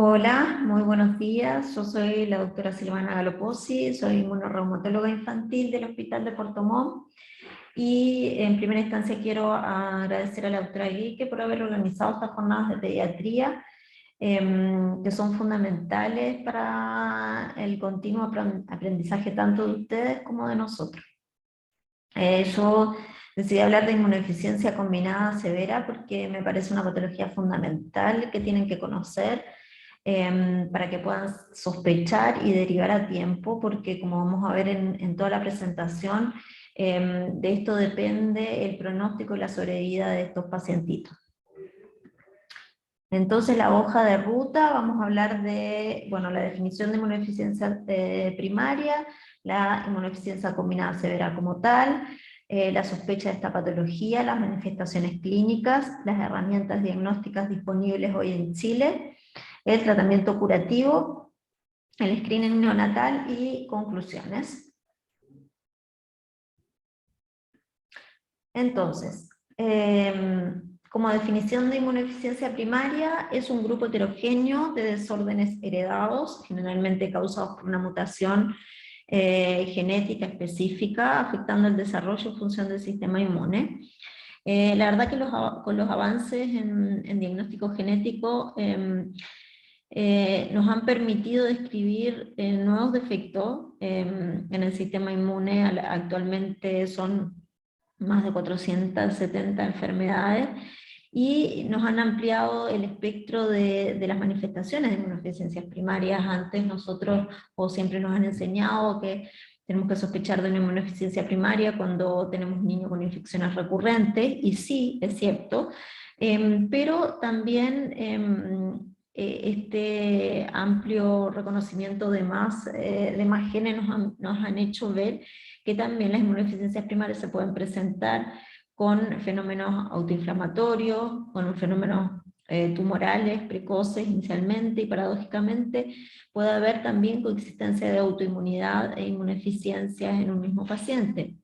Hola, muy buenos días. Yo soy la doctora Silvana Galopozzi, soy inmunorreumatóloga infantil del Hospital de Puerto Montt y en primera instancia quiero agradecer a la doctora Guique por haber organizado estas jornadas de pediatría que son fundamentales para el continuo aprendizaje tanto de ustedes como de nosotros. Yo decidí hablar de inmunodeficiencia combinada severa porque me parece una patología fundamental que tienen que conocer para que puedan sospechar y derivar a tiempo, porque como vamos a ver en toda la presentación, de esto depende el pronóstico y la sobrevida de estos pacientitos. Entonces la hoja de ruta, vamos a hablar de, bueno, la definición de inmunodeficiencia primaria, la inmunodeficiencia combinada severa como tal, la sospecha de esta patología, las manifestaciones clínicas, las herramientas diagnósticas disponibles hoy en Chile, el tratamiento curativo, el screening neonatal y conclusiones. Entonces, como definición de inmunodeficiencia primaria, es un grupo heterogéneo de desórdenes heredados, generalmente causados por una mutación genética específica, afectando el desarrollo y función del sistema inmune. La verdad que con los avances en diagnóstico genético nos han permitido describir nuevos defectos en el sistema inmune. Actualmente son más de 470 enfermedades, y nos han ampliado el espectro de las manifestaciones de inmunodeficiencias primarias. Antes nosotros, o siempre nos han enseñado que tenemos que sospechar de una inmunodeficiencia primaria cuando tenemos un niño con infecciones recurrentes, y sí, es cierto, pero también este amplio reconocimiento de más genes nos han hecho ver que también las inmunodeficiencias primarias se pueden presentar con fenómenos autoinflamatorios, con fenómenos tumorales precoces inicialmente, y paradójicamente puede haber también coexistencia de autoinmunidad e inmunodeficiencias en un mismo paciente.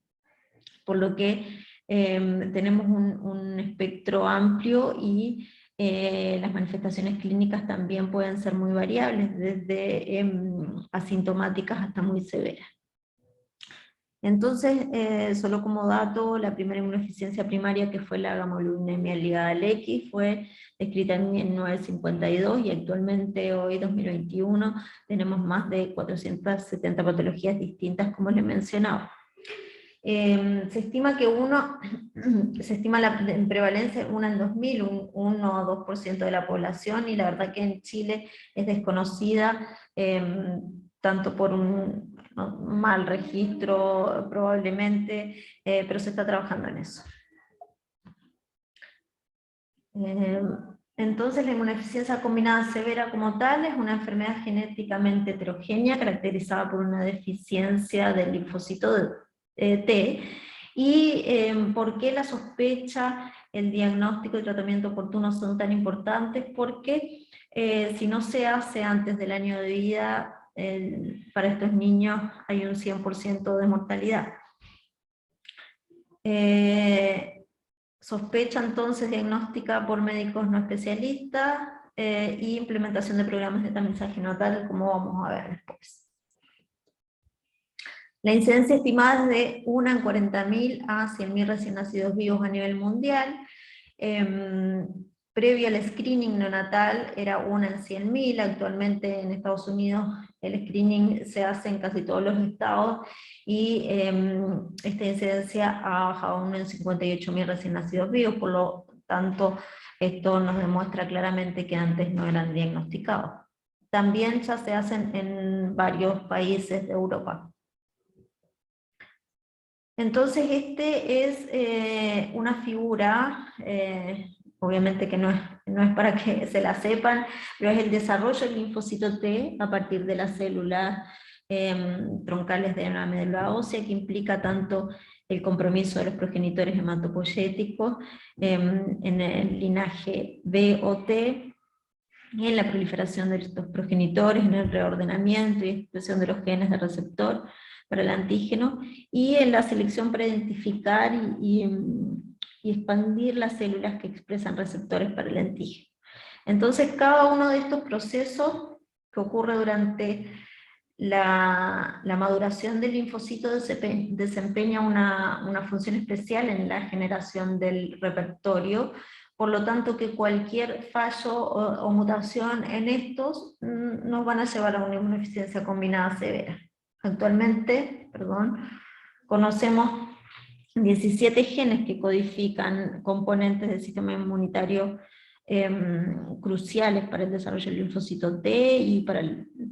Por lo que tenemos un espectro amplio, y las manifestaciones clínicas también pueden ser muy variables, desde asintomáticas hasta muy severas. Entonces, solo como dato, la primera inmunodeficiencia primaria, que fue la gamaglobulinemia ligada al X, fue descrita en 1952, y actualmente, hoy 2021, tenemos más de 470 patologías distintas, como les mencionaba. Se estima que se estima la prevalencia 1 en 2000, un 1 o 2% de la población, y la verdad que en Chile es desconocida, tanto por un mal registro probablemente, pero se está trabajando en eso. Entonces la inmunodeficiencia combinada severa como tal es una enfermedad genéticamente heterogénea caracterizada por una deficiencia del linfocito T. ¿Y por qué la sospecha, el diagnóstico y tratamiento oportuno son tan importantes? Porque si no se hace antes del año de vida, para estos niños hay un 100% de mortalidad. Sospecha entonces diagnóstica por médicos no especialistas, y implementación de programas de tamizaje neonatal, como vamos a ver después. La incidencia estimada es de 1 en 40.000 a 100.000 recién nacidos vivos a nivel mundial. Previo al screening neonatal era 1 en 100.000, actualmente en Estados Unidos el screening se hace en casi todos los estados, y esta incidencia ha bajado a 1 en 58.000 recién nacidos vivos, por lo tanto esto nos demuestra claramente que antes no eran diagnosticados. También ya se hacen en varios países de Europa. Entonces este es una figura, obviamente que no es para que se la sepan, pero es el desarrollo del linfocito T a partir de las células troncales de la médula ósea, que implica tanto el compromiso de los progenitores hematopoyéticos en el linaje B o T, y en la proliferación de estos progenitores, en el reordenamiento y expresión de los genes de receptor para el antígeno, y en la selección para identificar y expandir las células que expresan receptores para el antígeno. Entonces, cada uno de estos procesos que ocurre durante la maduración del linfocito desempeña una función especial en la generación del repertorio, por lo tanto que cualquier fallo o mutación en estos nos van a llevar a una inmunodeficiencia combinada severa. Actualmente, conocemos 17 genes que codifican componentes del sistema inmunitario cruciales para el desarrollo del linfocito T y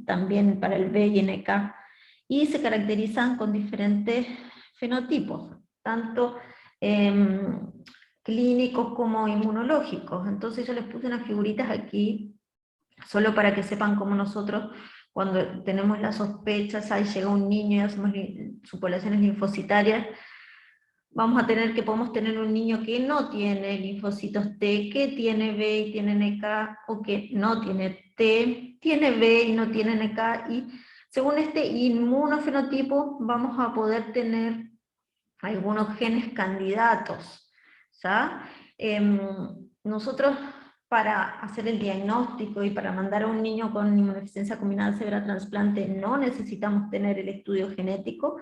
también para el B y NK, y se caracterizan con diferentes fenotipos, tanto clínicos como inmunológicos. Entonces yo les puse unas figuritas aquí, solo para que sepan cómo nosotros, cuando tenemos las sospechas, ahí llega un niño y hacemos supulaciones linfocitarias, podemos tener un niño que no tiene linfocitos T, que tiene B y tiene NK, o que no tiene T, tiene B y no tiene NK, y según este inmunofenotipo vamos a poder tener algunos genes candidatos, ¿ya? Nosotros, para hacer el diagnóstico y para mandar a un niño con inmunodeficiencia combinada severa a trasplante, no necesitamos tener el estudio genético.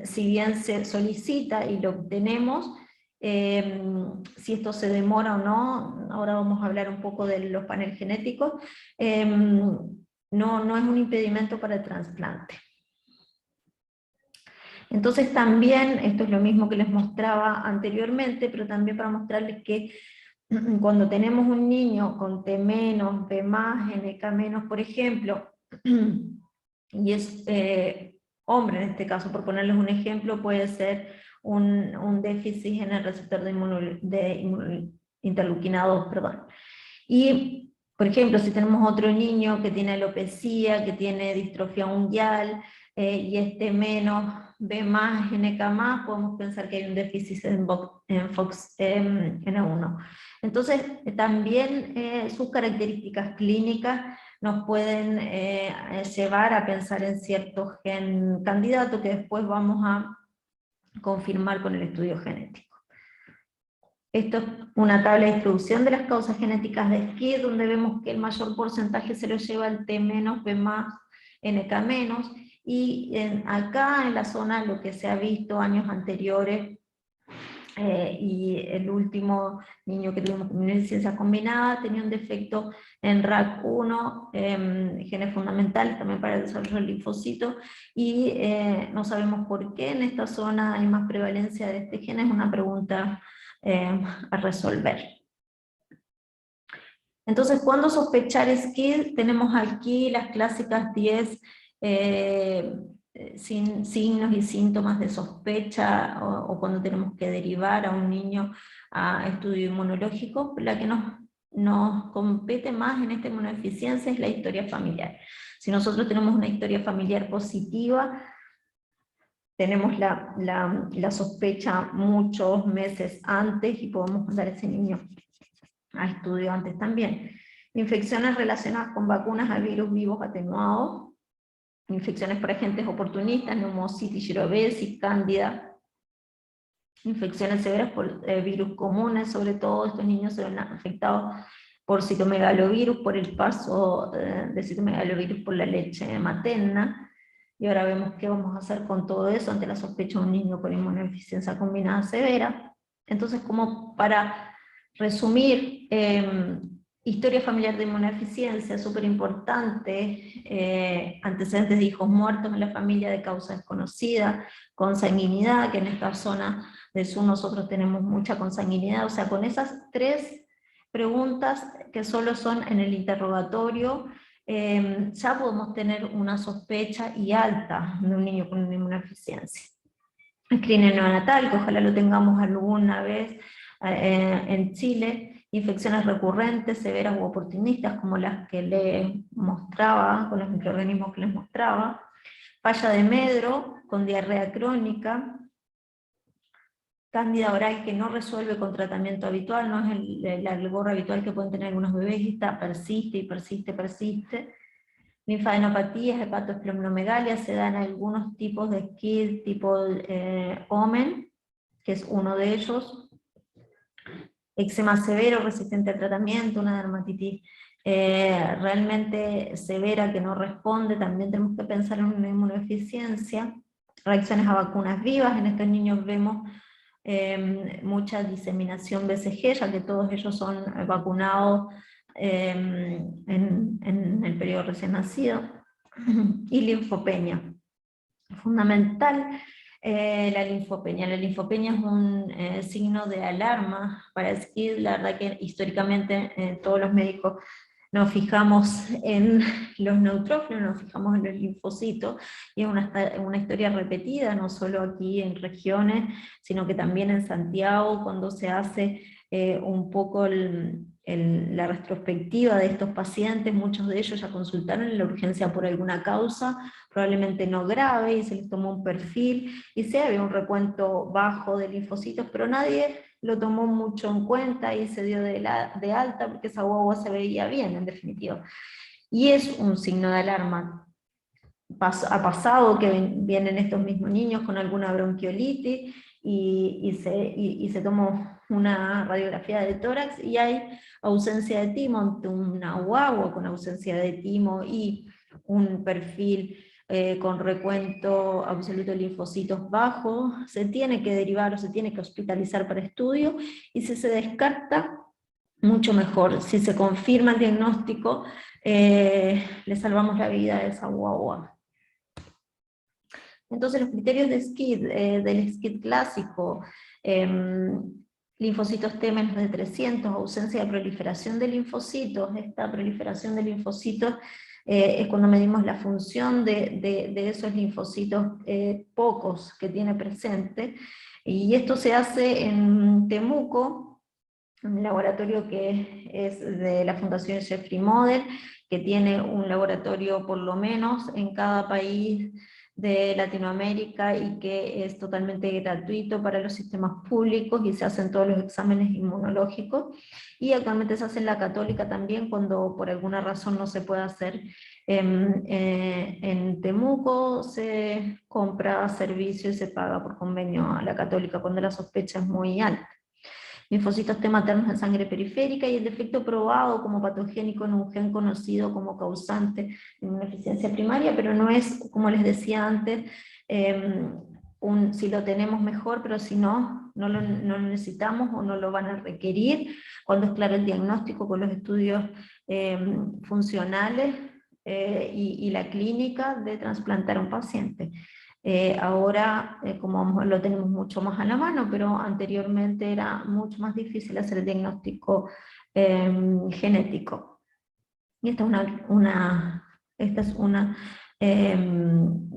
Si bien se solicita y lo obtenemos, si esto se demora o no, ahora vamos a hablar un poco de los paneles genéticos, no es un impedimento para el trasplante. Entonces también, esto es lo mismo que les mostraba anteriormente, pero también para mostrarles que cuando tenemos un niño con T-, B+, NK-, por ejemplo, y es hombre en este caso, por ponerles un ejemplo, puede ser un déficit en el receptor de interleuquina 2, Y, por ejemplo, si tenemos otro niño que tiene alopecia, que tiene distrofia unguial, y menos B+, NK+, podemos pensar que hay un déficit en FOXN1. Entonces, también sus características clínicas nos pueden llevar a pensar en ciertos gen candidatos que después vamos a confirmar con el estudio genético. Esto es una tabla de distribución de las causas genéticas de SCID, donde vemos que el mayor porcentaje se lo lleva el T-, B+, NK-, y acá en la zona lo que se ha visto años anteriores, y el último niño que tuvimos con inmunodeficiencia combinada tenía un defecto en RAC1, genes fundamentales también para el desarrollo del linfocito, y no sabemos por qué en esta zona hay más prevalencia de este gen, es una pregunta a resolver. Entonces, ¿cuándo sospechar SCID? Tenemos aquí las clásicas 10 signos y síntomas de sospecha, o cuando tenemos que derivar a un niño a estudio inmunológico. La que nos compete más en esta inmunodeficiencia es la historia familiar. Si nosotros tenemos una historia familiar positiva, tenemos la sospecha muchos meses antes y podemos mandar a ese niño a estudio antes también. Infecciones relacionadas con vacunas a virus vivos atenuados, infecciones por agentes oportunistas, neumocitis, girovesis, cándida, infecciones severas por virus comunes, sobre todo estos niños se ven afectados por citomegalovirus, por el paso de citomegalovirus por la leche materna, y ahora vemos qué vamos a hacer con todo eso ante la sospecha de un niño con inmunodeficiencia combinada severa. Entonces, como para resumir, historia familiar de inmunodeficiencia, súper importante, antecedentes de hijos muertos en la familia de causa desconocida, consanguinidad, que en esta zona del sur nosotros tenemos mucha consanguinidad, o sea, con esas 3 preguntas que solo son en el interrogatorio, ya podemos tener una sospecha y alta de un niño con una inmunodeficiencia. Screening neonatal, que ojalá lo tengamos alguna vez en Chile, infecciones recurrentes, severas u oportunistas, como las que les mostraba, con los microorganismos que les mostraba, falla de medro, con diarrea crónica, cándida oral que no resuelve con tratamiento habitual, no es el algorro habitual que pueden tener algunos bebés, y esta persiste y persiste. Linfadenopatías, hepatoesplenomegalia, se dan algunos tipos de SCID tipo Omen, que es uno de ellos. eczema severo resistente al tratamiento, una dermatitis realmente severa que no responde, también tenemos que pensar en una inmunodeficiencia, reacciones a vacunas vivas. En estos niños vemos mucha diseminación BCG, ya que todos ellos son vacunados en el periodo recién nacido, y linfopenia. Fundamental la linfopenia. La linfopenia es un signo de alarma para SCID. La verdad que históricamente todos los médicos nos fijamos en los neutrófilos, nos fijamos en los linfocitos, y es una historia repetida, no solo aquí en regiones, sino que también en Santiago, cuando se hace un poco la retrospectiva de estos pacientes. Muchos de ellos ya consultaron en la urgencia por alguna causa, probablemente no grave, y se les tomó un perfil, y se había un recuento bajo de linfocitos, pero nadie lo tomó mucho en cuenta y se dio de alta porque esa guagua se veía bien, en definitiva. Y es un signo de alarma. Ha pasado que vienen estos mismos niños con alguna bronquiolitis y se tomó una radiografía de tórax y hay ausencia de timo, ante una guagua con ausencia de timo y un perfil con recuento absoluto de linfocitos bajo, se tiene que derivar o se tiene que hospitalizar para estudio, y si se descarta, mucho mejor. Si se confirma el diagnóstico, le salvamos la vida a esa guagua. Entonces los criterios de SCID, del SCID clásico, linfocitos T menos de 300, ausencia de proliferación de linfocitos. Esta proliferación de linfocitos es cuando medimos la función de esos linfocitos pocos que tiene presente, y esto se hace en Temuco, un laboratorio que es de la Fundación Jeffrey Model, que tiene un laboratorio por lo menos en cada país de Latinoamérica, y que es totalmente gratuito para los sistemas públicos, y se hacen todos los exámenes inmunológicos, y actualmente se hace en la Católica también, cuando por alguna razón no se puede hacer en Temuco, se compra servicio y se paga por convenio a la Católica cuando la sospecha es muy alta. Linfocitos T maternos en sangre periférica, y el defecto probado como patogénico en un gen conocido como causante de una deficiencia primaria, pero no es, como les decía antes, si lo tenemos mejor, pero si no, no lo necesitamos o no lo van a requerir, cuando es claro el diagnóstico con los estudios funcionales y la clínica de trasplantar a un paciente. Ahora, como lo tenemos mucho más a la mano, pero anteriormente era mucho más difícil hacer el diagnóstico genético. Y esta es una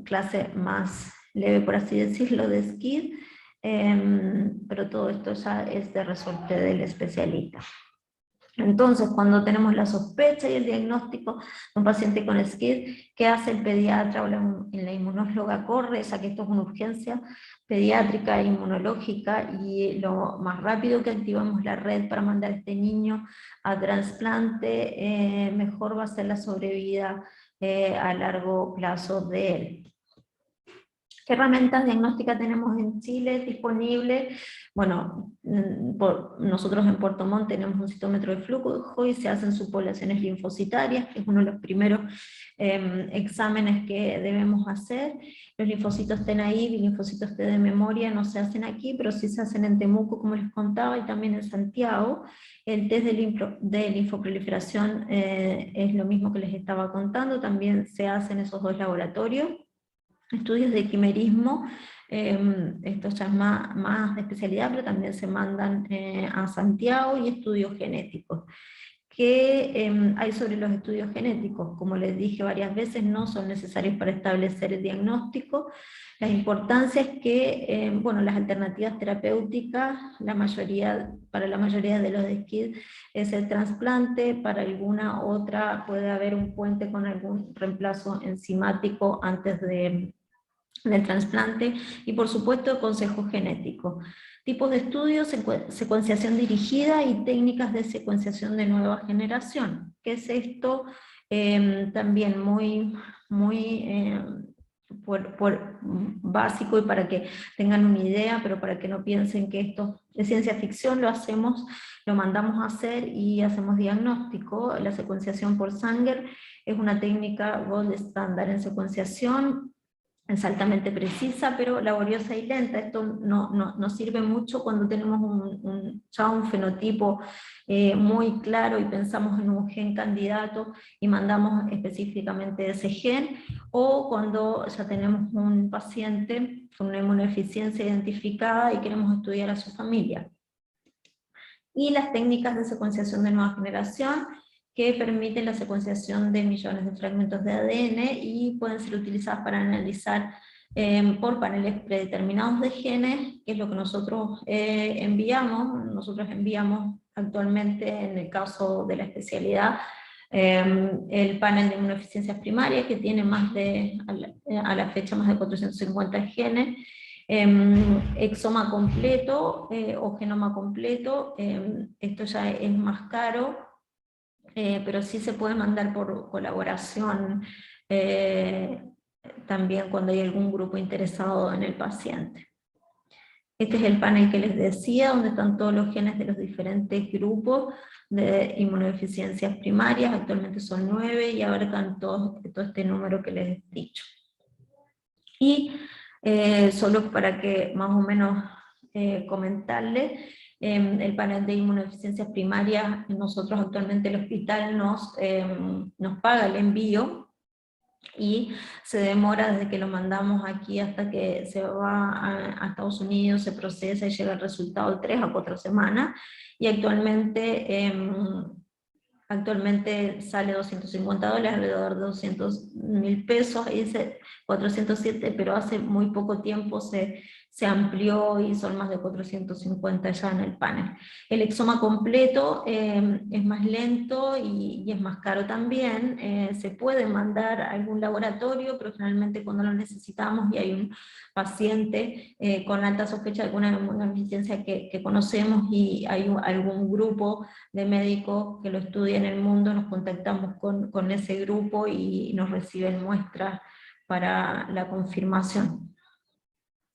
clase más leve, por así decirlo, de SCID, pero todo esto ya es de resorte del especialista. Entonces, cuando tenemos la sospecha y el diagnóstico de un paciente con SCID, ¿qué hace el pediatra o la inmunóloga? Corre, ya que esto es una urgencia pediátrica e inmunológica, y lo más rápido que activamos la red para mandar a este niño a trasplante, mejor va a ser la sobrevida a largo plazo de él. ¿Qué herramientas diagnósticas tenemos en Chile disponibles? Bueno, nosotros en Puerto Montt tenemos un citómetro de flujo y se hacen subpoblaciones linfocitarias, que es uno de los primeros exámenes que debemos hacer. Los linfocitos T naive y linfocitos T de memoria no se hacen aquí, pero sí se hacen en Temuco, como les contaba, y también en Santiago. El test de linfoproliferación es lo mismo que les estaba contando, también se hace en esos dos laboratorios. Estudios de quimerismo, esto ya es más de especialidad, pero también se mandan a Santiago, y estudios genéticos. ¿Qué hay sobre los estudios genéticos? Como les dije varias veces, no son necesarios para establecer el diagnóstico. La importancia es que, bueno, las alternativas terapéuticas, para la mayoría de los de SCID es el trasplante, para alguna otra puede haber un puente con algún reemplazo enzimático antes del trasplante, y por supuesto consejo genético. Tipos de estudios: secuenciación dirigida y técnicas de secuenciación de nueva generación. ¿Qué es esto? También muy por básico y para que tengan una idea, pero para que no piensen que esto es ciencia ficción, lo hacemos, lo mandamos a hacer y hacemos diagnóstico. La secuenciación por Sanger es una técnica gold estándar en secuenciación, es altamente precisa, pero laboriosa y lenta. Esto no sirve mucho cuando tenemos ya un fenotipo muy claro y pensamos en un gen candidato y mandamos específicamente ese gen, o cuando ya tenemos un paciente con una inmunodeficiencia identificada y queremos estudiar a su familia. Y las técnicas de secuenciación de nueva generación, que permiten la secuenciación de millones de fragmentos de ADN y pueden ser utilizadas para analizar por paneles predeterminados de genes, que es lo que nosotros enviamos. Nosotros enviamos actualmente, en el caso de la especialidad, el panel de inmunodeficiencias primarias, que tiene a la fecha más de 450 genes, exoma completo o genoma completo. Esto ya es más caro, pero sí se puede mandar por colaboración también cuando hay algún grupo interesado en el paciente. Este es el panel que les decía, donde están todos los genes de los diferentes grupos de inmunodeficiencias primarias. Actualmente son 9 y abarcan todo este número que les he dicho. Y solo para que más o menos comentarles, el panel de inmunodeficiencias primarias, nosotros actualmente el hospital nos paga el envío, y se demora desde que lo mandamos aquí hasta que se va a Estados Unidos, se procesa y llega el resultado 3 a 4 semanas, y actualmente sale $250, alrededor de 200.000 pesos, ahí dice 407, pero hace muy poco tiempo se amplió y son más de 450 ya en el panel. El exoma completo es más lento y es más caro también. Se puede mandar a algún laboratorio, pero generalmente cuando lo necesitamos y hay un paciente con alta sospecha de alguna inmunodeficiencia que conocemos y hay algún grupo de médicos que lo estudia en el mundo, nos contactamos con ese grupo y nos reciben muestras para la confirmación.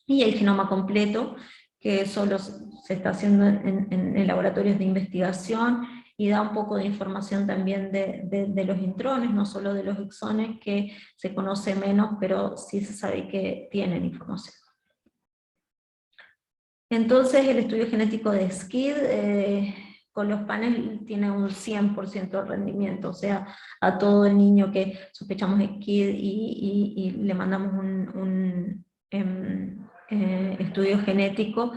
Y el genoma completo, que solo se está haciendo en laboratorios de investigación, y da un poco de información también de los intrones, no solo de los exones, que se conoce menos, pero sí se sabe que tienen información. Entonces el estudio genético de SCID, con los paneles tiene un 100% de rendimiento, o sea, a todo el niño que sospechamos SCID y le mandamos un estudio genético,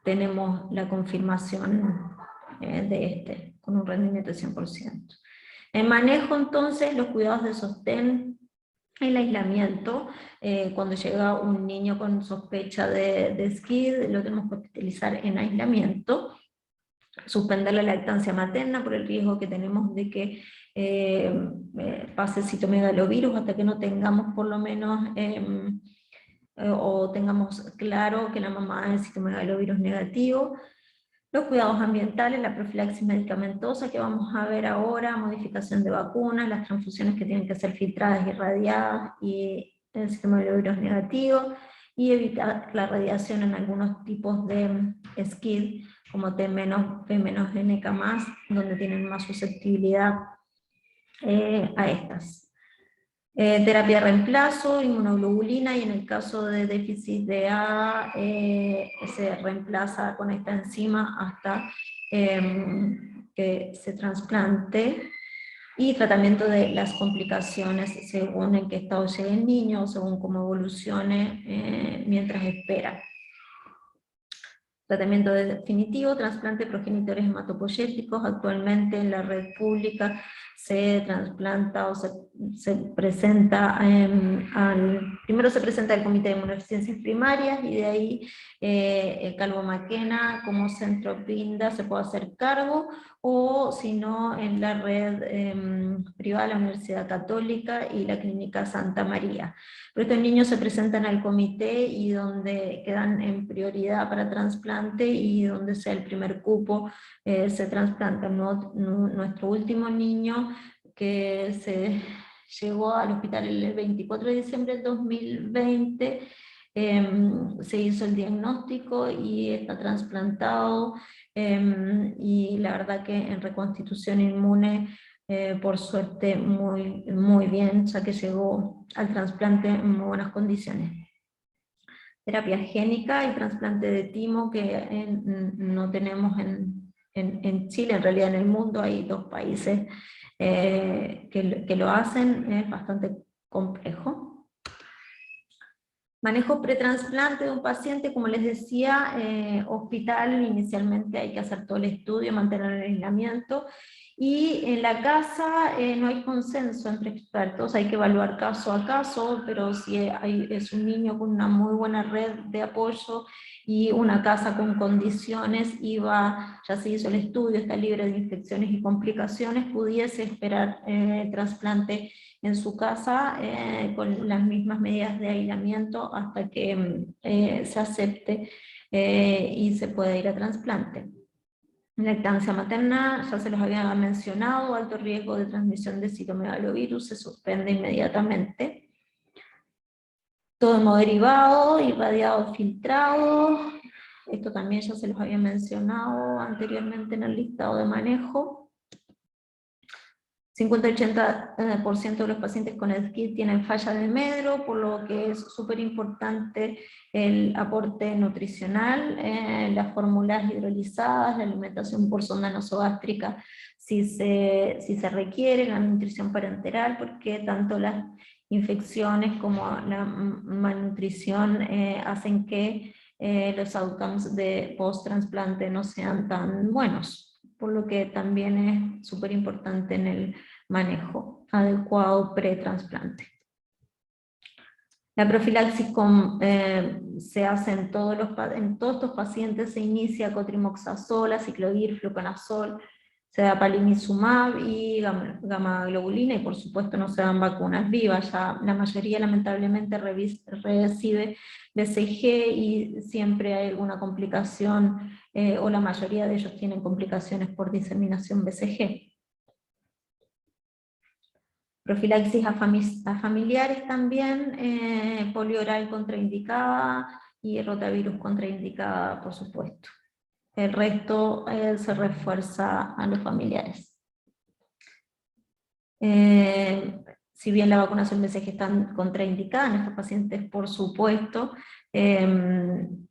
tenemos la confirmación con un rendimiento de 100%. El manejo entonces, los cuidados de sostén, el aislamiento. Cuando llega un niño con sospecha de SCID, lo tenemos que hospitalizar en aislamiento, suspender la lactancia materna por el riesgo que tenemos de que pase citomegalovirus hasta que no tengamos por lo menos o tengamos claro que la mamá es citomegalovirus negativo. Los cuidados ambientales, la profilaxis medicamentosa que vamos a ver ahora, modificación de vacunas, las transfusiones que tienen que ser filtradas y irradiadas, y el sistema de virus negativo, y evitar la radiación en algunos tipos de SCID, como T-, P-, donde tienen más susceptibilidad a estas. Terapia de reemplazo, inmunoglobulina, y en el caso de déficit de A, se reemplaza con esta enzima hasta que se trasplante, y tratamiento de las complicaciones según en qué estado llegue el niño, según cómo evolucione mientras espera. Tratamiento definitivo, trasplante de progenitores hematopoyéticos. Actualmente en la red pública se trasplanta o se presenta primero se presenta al Comité de Inmunodeficiencias Primarias, y de ahí el Calvo Maquena como centro brinda, se puede hacer cargo, o si no en la red privada, la Universidad Católica y la Clínica Santa María. Pero estos niños se presentan al comité y donde quedan en prioridad para trasplante, y donde sea el primer cupo se trasplanta. Nuestro último niño que se llegó al hospital el 24 de diciembre del 2020, se hizo el diagnóstico y está trasplantado, y la verdad que en reconstitución inmune, por suerte muy bien, ya que llegó al trasplante en muy buenas condiciones. Terapia génica y trasplante de timo que no tenemos en Chile, en realidad en el mundo hay 2 países que lo hacen, es bastante complejo. Manejo pretransplante de un paciente, como les decía, hospital, inicialmente hay que hacer todo el estudio, mantener el aislamiento, y en la casa no hay consenso entre expertos, hay que evaluar caso a caso, pero si es un niño con una muy buena red de apoyo y una casa con condiciones, ya se hizo el estudio, está libre de infecciones y complicaciones, pudiese esperar trasplante en su casa con las mismas medidas de aislamiento hasta que se acepte y se pueda ir a trasplante. Lactancia materna, ya se los había mencionado, alto riesgo de transmisión de citomegalovirus, se suspende inmediatamente. Todo hemoderivado, irradiado, filtrado, esto también ya se los había mencionado anteriormente en el listado de manejo. 50-80% de los pacientes con SCID tienen falla de medro, por lo que es súper importante el aporte nutricional, las fórmulas hidrolizadas, la alimentación por sonda nasogástrica si se requiere, la nutrición parenteral, porque tanto las infecciones como la malnutrición hacen que los outcomes de post-trasplante no sean tan buenos, por lo que también es súper importante en el manejo adecuado pre-trasplante. La profilaxis se hace en todos estos pacientes, se inicia cotrimoxazol, aciclovir, fluconazol, se da palimizumab y gamma globulina, y por supuesto no se dan vacunas vivas, ya la mayoría lamentablemente recibe BCG y siempre hay alguna complicación, o la mayoría de ellos tienen complicaciones por diseminación BCG. Profilaxis a familiares también, polio oral contraindicada y rotavirus contraindicada, por supuesto. El resto se refuerza a los familiares. Si bien la vacunación BCG está contraindicada en estos pacientes, por supuesto,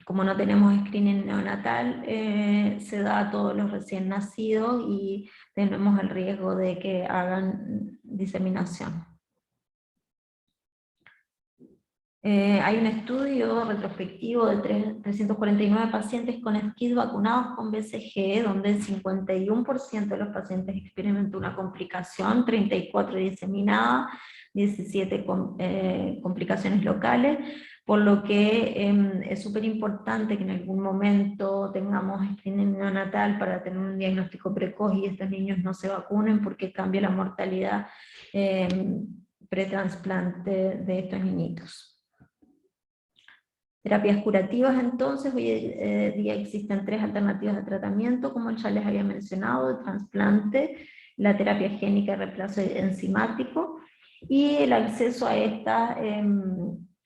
como no tenemos screening neonatal, se da a todos los recién nacidos y tenemos el riesgo de que hagan diseminación. Hay un estudio retrospectivo de 349 pacientes con SCID vacunados con BCG, donde el 51% de los pacientes experimentó una complicación, 34 diseminadas, 17 complicaciones locales, por lo que es súper importante que en algún momento tengamos screening neonatal para tener un diagnóstico precoz y estos niños no se vacunen porque cambia la mortalidad pretransplante de estos niñitos. Terapias curativas, entonces, hoy día existen 3 alternativas de tratamiento, como ya les había mencionado: el trasplante, la terapia génica y reemplazo enzimático, y el acceso a esta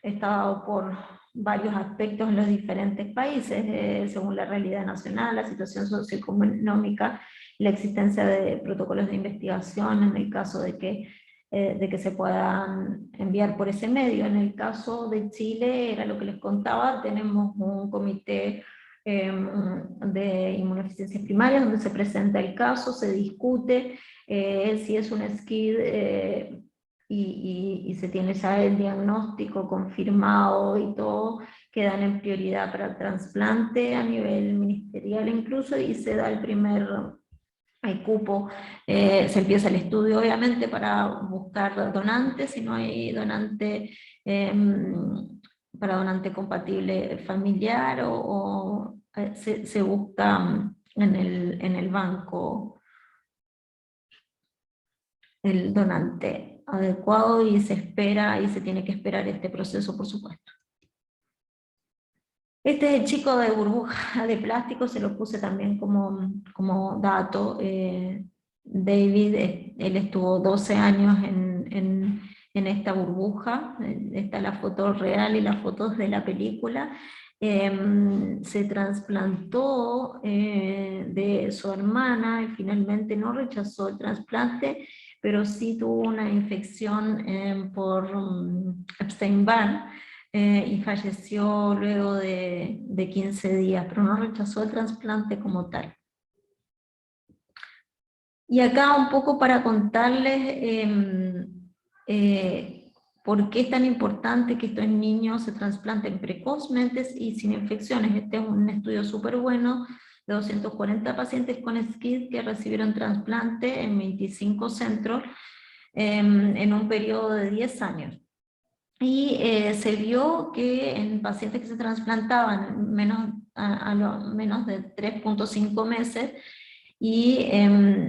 está dado por varios aspectos en los diferentes países, según la realidad nacional, la situación socioeconómica, la existencia de protocolos de investigación en el caso de que se puedan enviar por ese medio. En el caso de Chile, era lo que les contaba, tenemos un comité de inmunodeficiencias primarias donde se presenta el caso, se discute si es un SCID y se tiene ya el diagnóstico confirmado y todo, quedan en prioridad para el trasplante a nivel ministerial incluso, y se da el primer... Hay cupo, se empieza el estudio obviamente para buscar donantes, si no hay donante para donante compatible familiar, se busca en el banco el donante adecuado y se espera, y se tiene que esperar este proceso, por supuesto. Este es el chico de burbuja de plástico, se lo puse también como dato. David, él estuvo 12 años en esta burbuja, está la foto real y las fotos de la película. Se trasplantó de su hermana y finalmente no rechazó el trasplante, pero sí tuvo una infección por Epstein-Barr, y falleció luego de 15 días, pero no rechazó el trasplante como tal. Y acá un poco para contarles por qué es tan importante que estos niños se trasplanten precozmente y sin infecciones. Este es un estudio súper bueno de 240 pacientes con SCID que recibieron trasplante en 25 centros en un periodo de 10 años. Y se vio que en pacientes que se trasplantaban a menos de 3.5 meses, y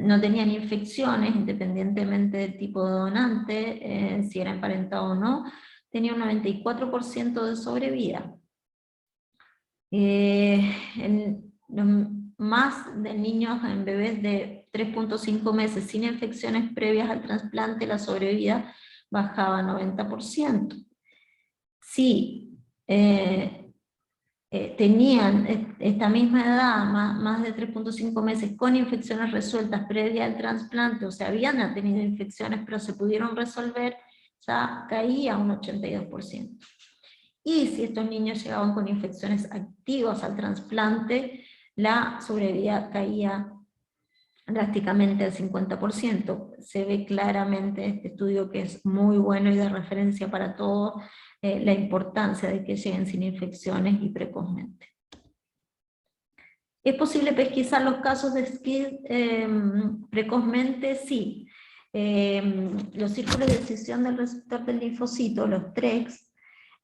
no tenían infecciones, independientemente del tipo de donante, si era emparentado o no, tenía un 94% de sobrevida. Más de niños en bebés de 3.5 meses sin infecciones previas al trasplante, la sobrevida bajaba a 90%. Sí, tenían esta misma edad, más de 3.5 meses, con infecciones resueltas previa al trasplante, o sea, habían tenido infecciones, pero se pudieron resolver, ya caía un 82%. Y si estos niños llegaban con infecciones activas al trasplante, la sobrevida caía drásticamente al 50%. Se ve claramente este estudio, que es muy bueno y de referencia para todos, la importancia de que lleguen sin infecciones y precozmente. ¿Es posible pesquisar los casos de SCID precozmente? Sí. Los círculos de escisión del receptor del linfocito, los TREX,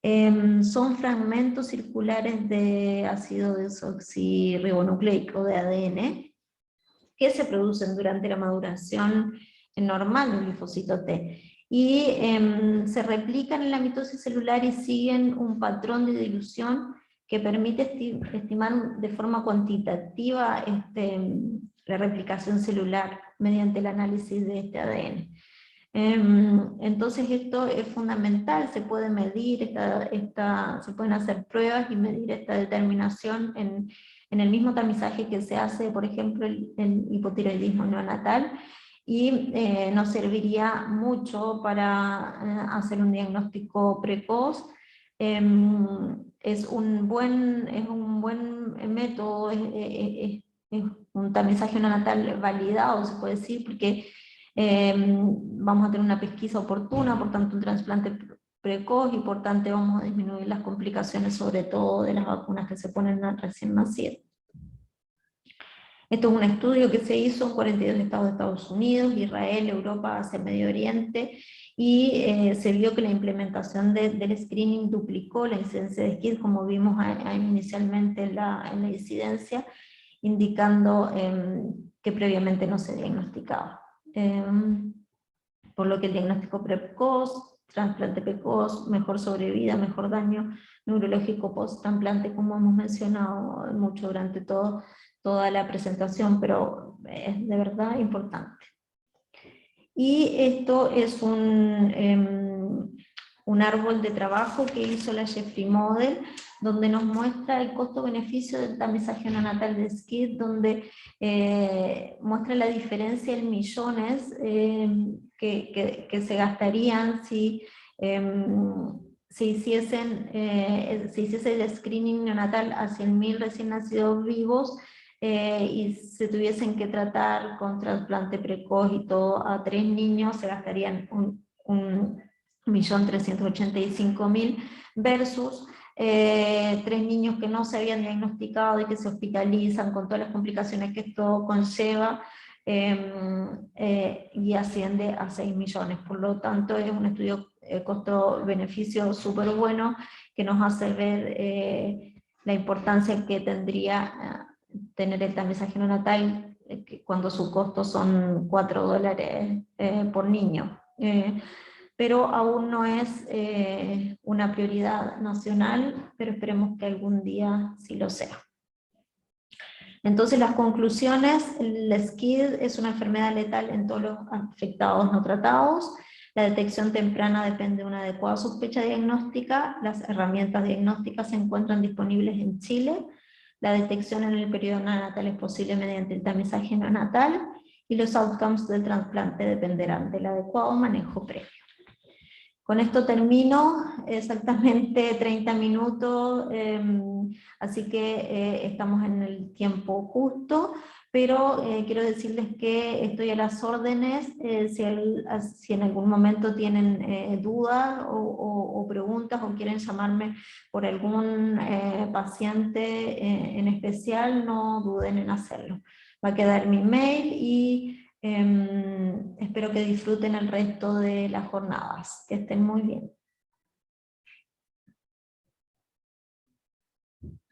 son fragmentos circulares de ácido desoxirribonucleico de ADN, que se producen durante la maduración normal del linfocito T, y se replican en la mitosis celular y siguen un patrón de dilución que permite estimar de forma cuantitativa la replicación celular mediante el análisis de este ADN. Entonces esto es fundamental, se puede medir, se pueden hacer pruebas y medir esta determinación en el mismo tamizaje que se hace, por ejemplo, el hipotiroidismo neonatal, y nos serviría mucho para hacer un diagnóstico precoz. Es un buen método, es un tamizaje neonatal validado, se puede decir, porque vamos a tener una pesquisa oportuna, por tanto un trasplante precoz, y por tanto vamos a disminuir las complicaciones, sobre todo de las vacunas que se ponen a recién nacidos. Esto es un estudio que se hizo en 42 estados de Estados Unidos, Israel, Europa, Asia, Medio Oriente, y se vio que la implementación del screening duplicó la incidencia de SCID, como vimos inicialmente en la incidencia, indicando que previamente no se diagnosticaba. Por lo que el diagnóstico precoz, trasplante precoz, mejor sobrevida, mejor daño neurológico post-trasplante, como hemos mencionado mucho durante toda la presentación, pero es de verdad importante. Y esto es un árbol de trabajo que hizo la Jeffrey Model, donde nos muestra el costo-beneficio del tamizaje neonatal de SCID, donde muestra la diferencia en millones que se gastarían si hiciese el screening neonatal a 100.000 recién nacidos vivos, y se tuviesen que tratar con trasplante precoz y todo a 3 niños, se gastarían 1.385.000 versus 3 niños que no se habían diagnosticado y que se hospitalizan con todas las complicaciones que esto conlleva, y asciende a 6 millones. Por lo tanto, es un estudio costo-beneficio súper bueno, que nos hace ver la importancia que tendría tener el tamizaje neonatal, cuando su costo son $4 por niño. Pero aún no es una prioridad nacional, pero esperemos que algún día sí lo sea. Entonces las conclusiones, el SCID es una enfermedad letal en todos los afectados no tratados, la detección temprana depende de una adecuada sospecha diagnóstica, las herramientas diagnósticas se encuentran disponibles en Chile, la detección en el periodo neonatal es posible mediante el tamizaje neonatal, y los outcomes del trasplante dependerán del adecuado manejo previo. Con esto termino, exactamente 30 minutos, así que estamos en el tiempo justo, pero quiero decirles que estoy a las órdenes, si en algún momento tienen dudas o preguntas o quieren llamarme por algún paciente en especial, no duden en hacerlo. Va a quedar mi mail y espero que disfruten el resto de las jornadas. Que estén muy bien.